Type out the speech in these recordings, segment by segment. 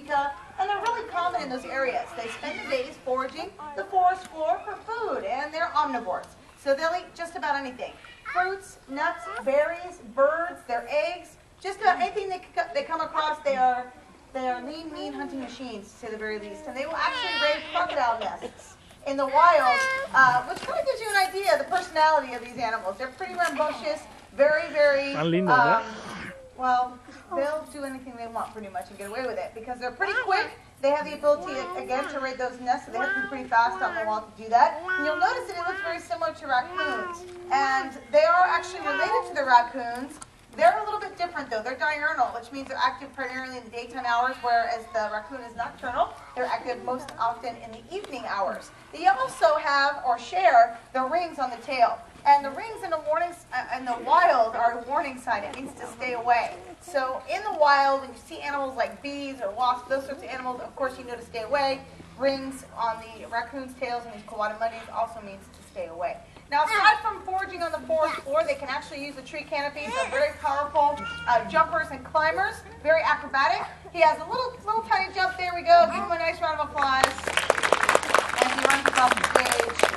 Africa, and they're really common in those areas. They spend the days foraging the forest floor for food, and they're omnivores. So they'll eat just about anything. Fruits, nuts, berries, birds, their eggs, just about anything they come across, they are lean, mean hunting machines, to say the very least. And they will actually raid crocodile nests in the wild, which kind of gives you an idea of the personality of these animals. They're pretty rambunctious, very, very, well, they'll do anything they want pretty much and get away with it because they're pretty quick. They have the ability, again, to raid those nests, so they have to be pretty fast out in the wild to do that. And you'll notice that it looks very similar to raccoons. And they are actually related to the raccoons. They're a little bit different, though. They're diurnal, which means they're active primarily in the daytime hours, whereas the raccoon is nocturnal. They're active most often in the evening hours. They also have, or share, the rings on the tail. And the rings in the wild are a warning sign. It means to stay away. So in the wild, when you see animals like bees or wasps, those sorts of animals, of course you know to stay away. Rings on the raccoon's tails and these coati also means to stay away. Now, aside from foraging on the forest floor, they can actually use the tree canopies. They're very powerful jumpers and climbers, very acrobatic. He has a little tiny jump. There we go. Give him a nice round of applause. And he runs across the stage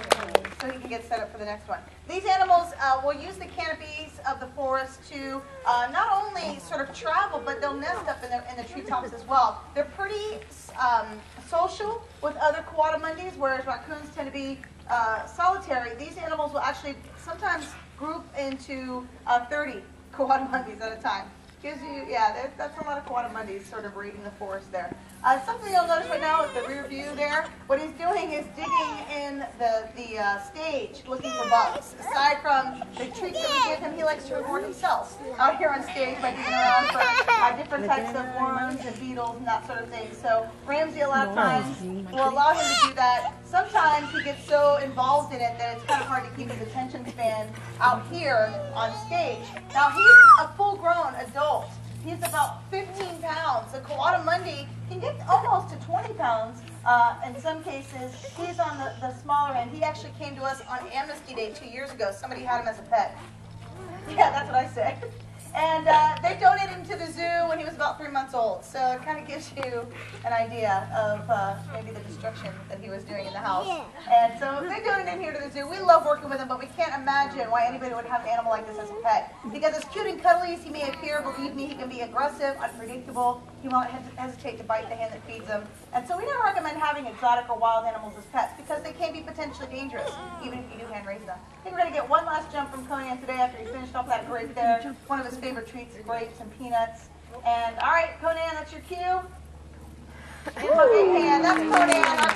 so he can get set up for the next one. These animals will use the canopies of the forest to not only sort of travel, but they'll nest up in the treetops as well. They're pretty social with other coati, whereas raccoons tend to be solitary. These animals will actually sometimes group into 30 coati at a time. Gives you, yeah, that's a lot of coati sort of raiding the forest there. Something you'll notice right now is the rear view there. What he's doing is digging in the stage, looking for bugs. Aside from the treats that we give him, he likes to reward himself out here on stage by digging around for different types of worms and beetles and that sort of thing. So Ramsey, a lot of times, will allow him to do that. Sometimes he gets so involved in it that it's kind of hard to keep his attention span out here on stage. Now he's a full-grown adult. He's about 15 pounds. The coati can get almost to 20 pounds. In some cases, he's on the smaller end. He actually came to us on Amnesty Day 2 years ago. Somebody had him as a pet. Yeah, that's what I said. And they donated him to the zoo when he was about 3 months old. So it kind of gives you an idea of maybe the destruction that he was doing in the house. And so they donated him here to the zoo. We love working with him, but we can't imagine why anybody would have an animal like this as a pet. Because as cute and cuddly as he may appear, believe me, he can be aggressive, unpredictable. He won't hesitate to bite the hand that feeds him. And so we never recommend having exotic or wild animals as pets because they can be potentially dangerous, even if you do hand raise them. I think we're going to get one last jump from Conan today after he finished off that grape there. One of his favorite treats, grapes and peanuts. And all right, Conan, that's your cue. Give him a big hand. That's Conan, our